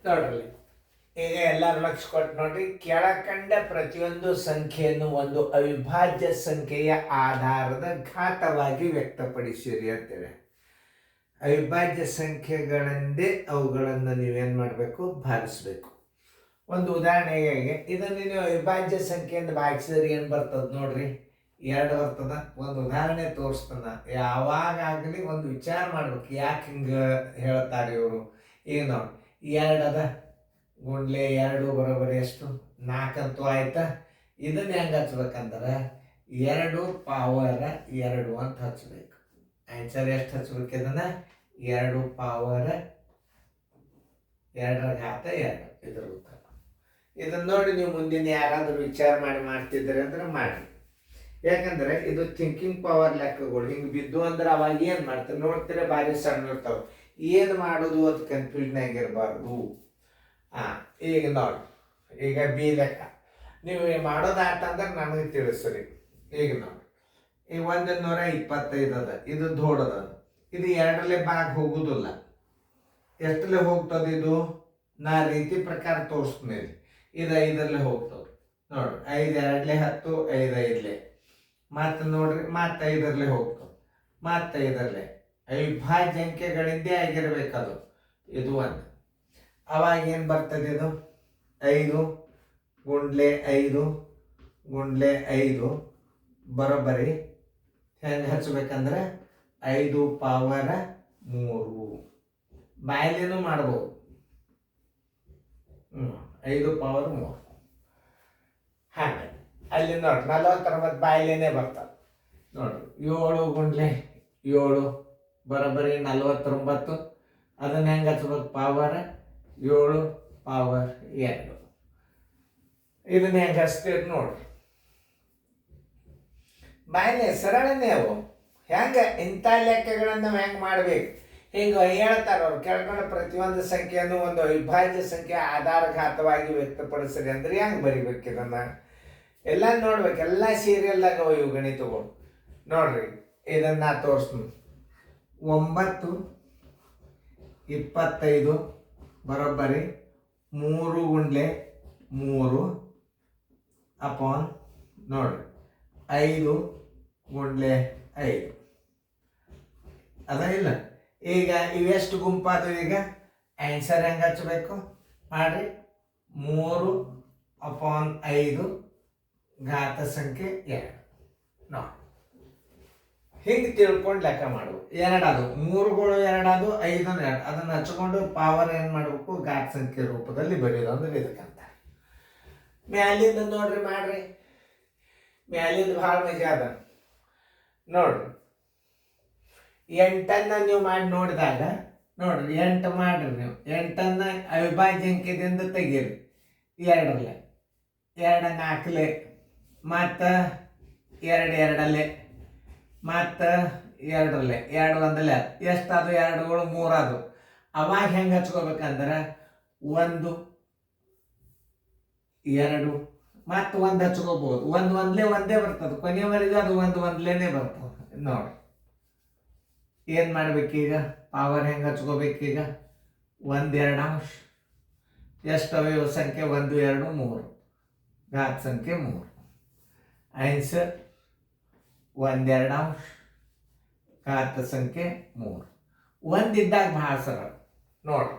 ನೋಡ್ರಿ, ಈಗ ಎಲ್ಲರೂ ಲಕ್ಷ ಕೊಟ್ಟು ನೋಡ್ರಿ, ಕೆಳಕಂಡ ಪ್ರತಿಯೊಂದು ಸಂಖ್ಯೆಯನ್ನು ಒಂದು ಅವಿಭಾಜ್ಯ ಸಂಖ್ಯೆಯ ಆಧಾರದ ಘಾತವಾಗಿ ವ್ಯಕ್ತಪಡಿಸಿರಿ ಅಂತೇಳಿ. ಅವಿಭಾಜ್ಯ ಸಂಖ್ಯೆಗಳಂದೇ ಅವುಗಳನ್ನು ನೀವೇನು ಮಾಡಬೇಕು, ಭಾಗಿಸ್ಬೇಕು. ಒಂದು ಉದಾಹರಣೆಗೆ ಇದನ್ನು ನೀವು ಅವಿಭಾಜ್ಯ ಸಂಖ್ಯೆಯಿಂದ ಭಾಗಿಸಿದ್ರೆ ಏನು ಬರ್ತದೆ ನೋಡ್ರಿ, 2 ಬರ್ತದ. ಒಂದು ಉದಾಹರಣೆ ತೋರಿಸ್ತಾನ. ಯಾವಾಗಲಿ ಒಂದು ವಿಚಾರ ಮಾಡ್ಬೇಕು, ಯಾಕೆ ಹಿಂಗೆ ಹೇಳ್ತಾರೆ ಇವರು. ಈಗ ನೋಡಿ, 2 ಅದ ಗುಂಡ್ಲೆ 2 ಬರೋಬ್ಬರಿ ಎಷ್ಟು, 4 ಅಂತೂ ಆಯ್ತಾ. ಇದನ್ನ ಹೆಂಗೆ ಹಚ್ಬೇಕಂದ್ರೆ 2 ಪವರ್ 2 ಅಂತ ಹಚ್ಬೇಕು. ಆನ್ಸರ್ ಎಷ್ಟು ಹಚ್ಬೇಕು ಇದನ್ನ? 2 ಪವರ್ 2 ಇದ್ರ ಉತ್ತರ. ಇದನ್ನ ನೋಡಿ ನೀವು ಮುಂದಿನ ಯಾರಾದರೂ ವಿಚಾರ ಮಾಡ್ತಿದ್ದೀರಿ ಅಂದ್ರೆ ಮಾಡಿ. ಯಾಕಂದ್ರೆ ಇದು ಥಿಂಕಿಂಗ್ ಪವರ್ ಲೆಕ್ಕಗಳು. ಹಿಂಗೆ ಬಿದ್ದು ಅಂದ್ರೆ ಅವಾಗ ಏನು ಮಾಡ್ತಾರೆ ನೋಡ್ತೀರ, ಭಾರಿ ಸಣ್ಣ ಇರ್ತಾವೆ. ಏನು ಮಾಡೋದು ಅದು ಕನ್ಫ್ಯೂಷನ್ ಆಗಿರಬಾರ್ದು. ಈಗ ನೋಡಿ, ಈಗ ಬಿ ಲೆಕ್ಕ ನೀವು ಮಾಡೋದಾಟ ಅಂದ್ರೆ ನಮಗೆ ತಿಳಿಸ್ರಿ. ಈಗ ನೋಡಿ, ಈಗ 125 ಅದ, ಇದು ದೊಡ್ಡದ. ಇದು 2ರಲ್ಲೇ ಭಾಗ ಹೋಗುದಿಲ್ಲ. ಎಷ್ಟಲ್ಲೇ ಹೋಗ್ತದೆ ಇದು? ನಾ ರೀತಿ ಪ್ರಕಾರ ತೋರಿಸ್ತೀನಿ. ಇದು 5ರಲ್ಲೇ ಹೋಗ್ತದೆ ನೋಡ್ರಿ. 5 2 10, 5 5 ಮತ್ತೆ ನೋಡ್ರಿ, ಮತ್ತೆ 5ರಲ್ಲೇ ಹೋಗ್ತದೆ, ಮತ್ತೆ 5ರಲ್ಲೇ. ಅವಿಭಾಜ್ಯ ಅಂಕೆಗಳಿಂದೇ ಆಗಿರ್ಬೇಕದು. ಇದು 1. ಅವಾಗ ಏನು ಬರ್ತದೆ ಇದು? 5 ಗುಂಡ್ಲೆ 5 ಗುಂಡ್ಲೆ 5 ಬರೋಬ್ಬರಿ ಹೆಂಗೆ ಹಚ್ಬೇಕಂದ್ರೆ 5 ಪವರ್ 3. ಬಾಯಲ್ಲೇನೂ ಮಾಡ್ಬೋದು. 5 ಪವರ್ 3. ಹಾಗೆ ಅಲ್ಲಿ ನೋಡ್ರಿ 40 ಬಾಯಲ್ಲೇನೆ ಬರ್ತದೆ ನೋಡ್ರಿ. 7 ಗುಂಡ್ಲೆ 7 ಬರೋಬ್ಬರಿ 49. ಅದನ್ನ ಹೆಂಗೆ ಹಚ್ಬೇಕು? Power 7 power 2. ಇದನ್ನ ಹೆಂಗೆ ಹಚ್ತೀರಿ ನೋಡ್ರಿ. ಬಾಯಲ್ಲೇ ಸರಳನೇ ಅವು. ಹೆಂಗೆ ಇಂಥ ಲೆಕ್ಕಗಳನ್ನು ಹೆಂಗೆ ಮಾಡ್ಬೇಕು? ಹಿಂಗೆ ಹೇಳ್ತಾರೆ ಅವ್ರು. ಕೆಳಗಡೆ ಪ್ರತಿಯೊಂದು ಸಂಖ್ಯೆಯನ್ನು ಒಂದು ಅವಿಭಾಜ್ಯ ಸಂಖ್ಯೆ ಆಧಾರಘಾತವಾಗಿ ವ್ಯಕ್ತಪಡಿಸ್ರಿ ಅಂದ್ರೆ ಹೆಂಗೆ ಬರಿಬೇಕು ಇದನ್ನ? ಎಲ್ಲ ನೋಡ್ಬೇಕು. ಎಲ್ಲ ಸೀರಿಯಲ್ದಾಗ ಇವು ಗಣಿತಗಳು ನೋಡ್ರಿ. ಇದನ್ನ ತೋರಿಸ್ತೀನಿ. 9 25 ಬರೋಬ್ಬರಿ 3 ಗುಂಡ್ಲೆ 3 ಅಪಾನ್ ನೋಡ್ರಿ 5 ಗುಂಡ್ಲೆ 5 ಅದ ಇಲ್ಲ. ಈಗ ಇವೆಷ್ಟು ಗುಂಪಾದು? ಈಗ ಆನ್ಸರ್ ಹೆಂಗೆ ಹಚ್ಚಬೇಕು ಮಾಡ್ರಿ. 3/5 ಘಾತ ಸಂಖ್ಯೆ 2 ನೋಡಿ. ಹಿಂಗೆ ತಿಳ್ಕೊಂಡು ಲೆಕ್ಕ ಮಾಡುವ. 2 ಅದು 3ಗಳು 2 ಅದು 5 2. ಅದನ್ನು ಹಚ್ಕೊಂಡು ಪವರ್ ಏನು ಮಾಡಬೇಕು? ಘಾತ ಸಂಖ್ಯೆ ರೂಪದಲ್ಲಿ ಬರೆಯೋದು ಅಂದ್ರೆ ಇದಕ್ಕಂತ. ಮ್ಯಾಲಿಂದ ನೋಡ್ರಿ ಮಾಡ್ರಿ. ಮ್ಯಾಲಿಂದ ಭಾಳ ಮಜಾ ಅದ ನೋಡ್ರಿ. 8ಅನ್ನ ನೀವು ಮಾಡಿ ನೋಡಿದಾಗ ನೋಡ್ರಿ, 8 ಮಾಡ್ರಿ ನೀವು. 8ಅನ್ನ ಅವಿಭಾಜ್ಯ ಅಂಕೆದಿಂದ ತೆಗೀರಿ. 2ರಲ್ಲೇ 2 4 ಮತ್ತು 2 2ರಲ್ಲೇ ಮತ್ತು 2ರಲ್ಲೇ 2 1 ಎಷ್ಟಾದು? 2ಗಳು 3 ಅದು. ಅವಾಗ ಹೆಂಗೆ ಹಚ್ಕೋಬೇಕಂದ್ರೆ 1 2 ಮತ್ತು 1 ಹಚ್ಕೋಬಹುದು. 1 1 ಒಂದೇ ಬರ್ತದೆ ಕೊನೆಯವರೆಗೂ. ಅದು 1 1 ಬರ್ತದೆ ನೋಡಿ. ಏನು ಮಾಡ್ಬೇಕೀಗ? ಪವರ್ ಹೆಂಗೆ ಹಚ್ಕೋಬೇಕೀಗ? 1 2 ಎಷ್ಟು ಅವಯವ ಸಂಖ್ಯೆ? 1 2 3 ಘಾತ ಸಂಖ್ಯೆ 3. ಆನ್ಸರ್ 1 2 ಘಾತ ಸಂಖ್ಯೆ 3. 1 ಇದ್ದಾಗ ಭಾಳ ಸರಳ ನೋಡ್ರಿ.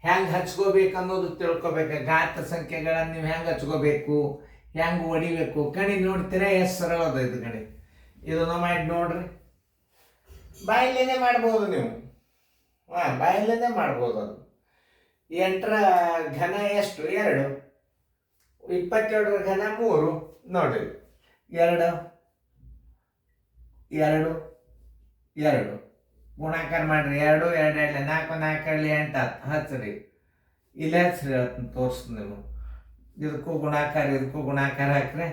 ಹೆಂಗೆ ಹಚ್ಕೋಬೇಕು ಅನ್ನೋದು ತಿಳ್ಕೊಬೇಕು. ಘಾತ ಸಂಖ್ಯೆಗಳನ್ನು ನೀವು ಹೆಂಗೆ ಹಚ್ಕೋಬೇಕು, ಹೆಂಗೆ ಹೊಡಿಬೇಕು ಕಣಿ ನೋಡ್ತೀರಾ? ಎಷ್ಟು ಸರಳ ಅದ ಇದು ಗಣಿ. ಇದನ್ನು ಮಾಡಿ ನೋಡ್ರಿ. ಬಾಯಲ್ಲೇನೆ ಮಾಡ್ಬೋದು ನೀವು. ಬಾಯಲ್ಲೇನೆ ಮಾಡ್ಬೋದು. ಅದು 8ರ ಘನ ಎಷ್ಟು? 2. 22ರ ಘನ 3 ನೋಡ್ರಿ. 2 2 2 ಗುಣಾಕಾರ ಮಾಡ್ರಿ. 2 2 2 4 4 8 ಹಚ್ಚ್ರಿ. ಇಲ್ಲ ಹಚ್ಚ್ರಿ, ಹೇಳ್ತೀನಿ ತೋರಿಸ್ತೀನಿ ನೀವು. ಇದಕ್ಕೂ ಗುಣಾಕಾರ ಇದಕ್ಕೂ ಗುಣಾಕಾರ ಹಾಕ್ರಿ.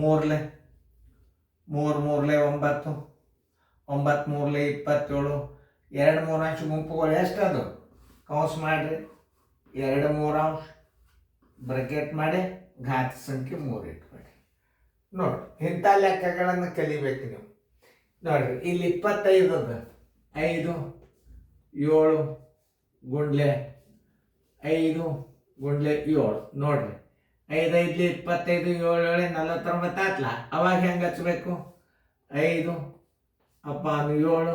3 3 3 9 9 3 27. 2 3 ಗುಂಪುಗಳು ಎಷ್ಟು ಅದು? ಕೌನ್ಸ್ ಮಾಡ್ರಿ. 2 3 ಬ್ರಕೆಟ್ ಮಾಡಿ ಘಾತ ಸಂಖ್ಯೆ 3 ಇಟ್ಬೇಡಿ. ನೋಡ್ರಿ, ಇಂಥ ಲೆಕ್ಕಗಳನ್ನು ಕಲಿಬೇಕು ನೀವು. ನೋಡ್ರಿ, ಇಲ್ಲಿ 25 ಅದ. 5 7 ಗುಂಡ್ಲೆ 5 ಗುಂಡ್ಲೆ 7 ನೋಡ್ರಿ 5 5 25 7 7 49 ಆತ್ಲ. ಅವಾಗ ಹೆಂಗೆ ಹಚ್ಬೇಕು? 5 ಅಪಾನ್ 7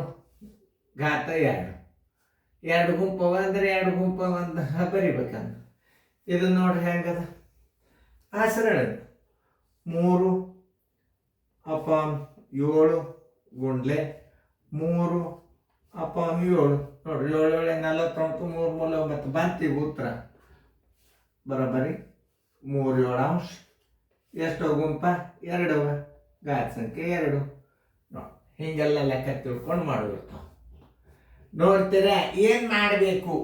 ಘಾತ 2 2 ಗುಂಪವ ಅಂದ್ರೆ 2 ಗುಂಪ ಒಂದು ಬರಿಬೇಕಂತ. ಇದು ನೋಡ್ರಿ ಹೆಂಗದ ಸರಳ. 3 ಅಪಾನ್ 7 ಗುಂಡ್ಲೆ 3 ಅಪಾನ್ 7 ನೋಡ್ರಿ 7 7 49 3 3 9 ಬಂತೀವಿ ಉತ್ತರ ಬರೋಬ್ಬರಿ 3 7 ಎಷ್ಟು ಗುಂಪ 2 ಘಾತ ಸಂಖ್ಯೆ 2 ನೋಡಿ. ಹಿಂಗೆಲ್ಲ ಲೆಕ್ಕ ತಿಳ್ಕೊಂಡು ಮಾಡಿಬಿಡ್ತಾವ. ನೋಡ್ತೀರಾ ಏನು ಮಾಡಬೇಕು?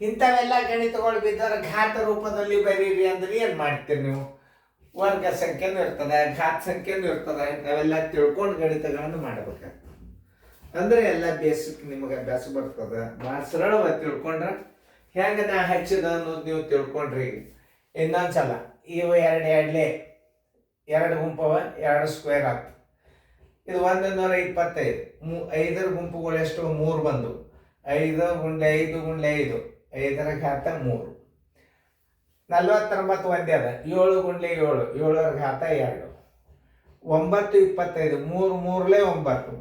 ಇಂಥವೆಲ್ಲ ಗಣಿತಗಳು ಬಿದ್ದರೆ ಘಾತ ರೂಪದಲ್ಲಿ ಬರೀರಿ ಅಂದ್ರೆ ಏನು ಮಾಡ್ತೀರಿ ನೀವು? ವರ್ಗ ಸಂಖ್ಯೆನೂ ಇರ್ತದೆ, ಘಾತ ಸಂಖ್ಯೆನೂ ಇರ್ತದೆ. ಇಂಥವೆಲ್ಲ ತಿಳ್ಕೊಂಡು ಗಣಿತಗಳನ್ನು ಮಾಡಬೇಕಾಗ್ತದೆ. ಅಂದರೆ ಎಲ್ಲ ಬೇಸಿಕ್ ನಿಮಗೆ ಅಭ್ಯಾಸ ಬರ್ತದೆ. ಭಾಳ ಸರಳವಾಗಿ ತಿಳ್ಕೊಂಡ್ರೆ ಹೆಂಗೆ ನಾ ಹಚ್ಚಿದ ಅನ್ನೋದು ನೀವು ತಿಳ್ಕೊಂಡ್ರಿ. ಇನ್ನೊಂದ್ಸಲ ಇವು 2 2 2 ಗುಂಪವ 2 ಸ್ಕ್ವೇರ್ ಆಗ್ತದೆ. ಇದು 125. 5 ಗುಂಪುಗಳು ಎಷ್ಟು? 3 ಬಂದು 5 ಗುಂಡ್ಲೆ 5 ಗುಂಡ್ಲೆ 5 5ರ ಘಾತ 3 49 ಒಂದೇ ಅದ. 7 ಗುಂಡ್ಲೆ 7 7ರ ಘಾತ 2 9 25 3 3 9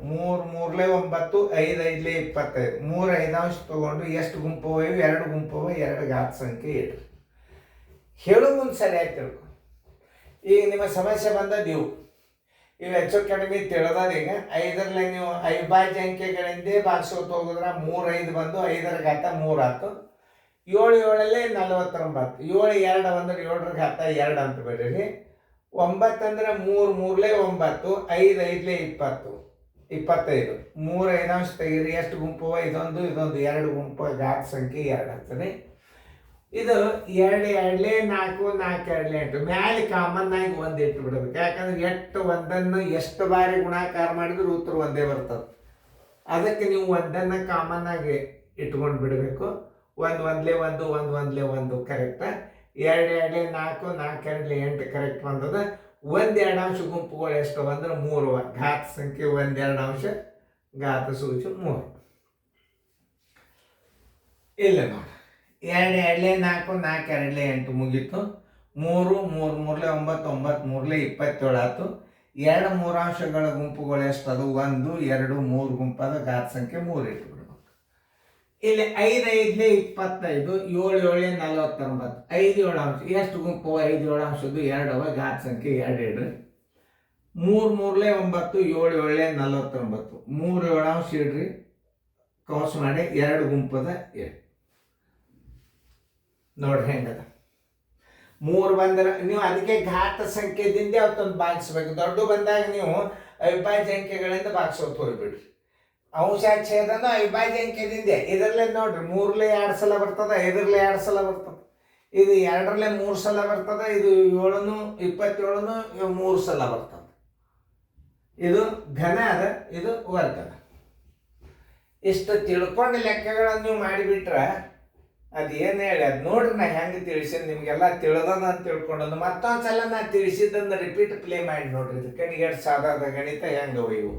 3 3 9 5 5 25 3 5 ತಗೊಂಡು ಎಷ್ಟು ಗುಂಪು? 2 ಗುಂಪು 2 ಘಾತ ಸಂಖ್ಯೆ 7. ಹೇಳೋ ಮುಂದೆ ಸರಿಯಾಗಿ ತಿಳ್ಕೊ. ಈಗ ನಿಮ್ಮ ಸಮಸ್ಯೆ ಬಂದದ್ದು ಇವು ಹೆಚ್ಚು ಕಡಿಮೆ ತಿಳಿದದ. ಈಗ 5ರಲ್ಲಿ ನೀವು ಅವಿಭಾಜ್ಯ ಅಂಕೆಗಳಿಂದ ಭಾಗಿಸೋತ ಹೋಗಿದ್ರೆ 3 5 ಬಂದು 5ರ ಘಾತ 3 ಆಯ್ತು. 7 7 49 7 2 ಅಂದ್ರೆ 7ರ ಘಾತ 2 ಅಂತ ಬಿಡ್ರಿ. 9 ಅಂದ್ರೆ 3 3 9 5 5 20 25 3 5 ತೆಗೀರಿ. ಎಷ್ಟು ಗುಂಪು? ಇದೊಂದು 2 ಗುಂಪು ಘಾತ ಸಂಖ್ಯೆ 2 ಆಗ್ತದೆ. ಇದು 2 2 4 4 2 8 ಮ್ಯಾಲೆ ಕಾಮನ್ ಆಗಿ 1 ಇಟ್ಟು ಬಿಡಬೇಕು. ಯಾಕಂದ್ರೆ 8 ಒಂದನ್ನು ಎಷ್ಟು ಬಾರಿ ಗುಣಾಕಾರ ಮಾಡಿದ್ರು ಉತ್ತರ ಒಂದೇ ಬರ್ತದೆ. ಅದಕ್ಕೆ ನೀವು 1 ಕಾಮನ್ ಆಗಿ ಇಟ್ಕೊಂಡು ಬಿಡಬೇಕು. 1 1 1 1 1 1 ಕರೆಕ್ಟ್. 2 2 4 4 2 8 ಕರೆಕ್ಟ್ ಬಂದದ. 1 2 ಗುಂಪುಗಳು ಎಷ್ಟು ಅಂದ್ರೆ 3 ಘಾತ ಸಂಖ್ಯೆ 1 2 ಘಾತ ಸೂಚಿ 3. ಇಲ್ಲ ನೋಡಿ 2 2 4 4 2 8 ಮುಗೀತು. 3 3 3 9 9 3 27 ಆಯ್ತು. 2 3 ಗುಂಪುಗಳು ಎಷ್ಟದು? 1 2 3 ಗುಂಪಾದ ಘಾತ ಸಂಖ್ಯೆ 3 ಇಟ್ಬಿಡ್ಬೇಕು. ಇಲ್ಲಿ 5 5 25 7 7 49 5 7 ಎಷ್ಟು ಗುಂಪು? 5 7 2 ಘಾತ ಸಂಖ್ಯೆ 2 ಇಡ್ರಿ. 3 3 9 7 7 49 3 7 ಇಡ್ರಿ. ಕೌಸ್ ಮಾಡಿ 2 ಗುಂಪದ 7 ನೋಡ್ರಿ ಹೆಂಗದ. 3 ಬಂದ್ರೆ ನೀವು ಅದಕ್ಕೆ ಘಾತ ಸಂಖ್ಯೆದಿಂದ ಅವತ್ತೊಂದು ಭಾಗಿಸ್ಬೇಕು. ದೊಡ್ಡ ಬಂದಾಗ ನೀವು ಅವಿಭಾಜ್ಯ ಅಂಕೆಗಳಿಂದ ಭಾಗಿಸೋದು ಹೋಗ್ಬಿಡ್ರಿ. ಅಂಶಾಚ್ಛೇದನ ಅವಿಭಾಜ್ಯ ಅಂಕೆದಿಂದ. ಇದರಲ್ಲೇ ನೋಡ್ರಿ 3ರಲ್ಲಿ 2 ಸಲ ಬರ್ತದೆ, 5ರಲ್ಲಿ 2 ಸಲ ಬರ್ತದೆ. ಇದು 2ರಲ್ಲಿ 3 ಸಲ ಬರ್ತದೆ. ಇದು 7 27 3 ಸಲ ಬರ್ತದೆ. ಇದು ಘನ ಅದ, ಇದು ವರ್ಗ ಅದ. ಇಷ್ಟು ತಿಳ್ಕೊಂಡು ಲೆಕ್ಕಗಳನ್ನು ನೀವು ಮಾಡಿಬಿಟ್ರೆ ಅದು ಏನು ಹೇಳಿ ಅದು ನೋಡ್ರಿ. ನಾ ಹೆಂಗೆ ತಿಳಿಸಿದ್ ನಿಮಗೆಲ್ಲ ತಿಳಿದದ ಅಂತ ತಿಳ್ಕೊಂಡದ್ದು. ಮತ್ತೊಂದ್ಸಲ ನಾ ತಿಳಿಸಿದ್ದನ್ನು ರಿಪೀಟ್ ಪ್ಲೇ ಮಾಡಿ ನೋಡ್ರಿ. ಇದು ಕಣಿಗೆ ಸಾಧಾರಣ ಗಣಿತ ಹೆಂಗೆ ಇವು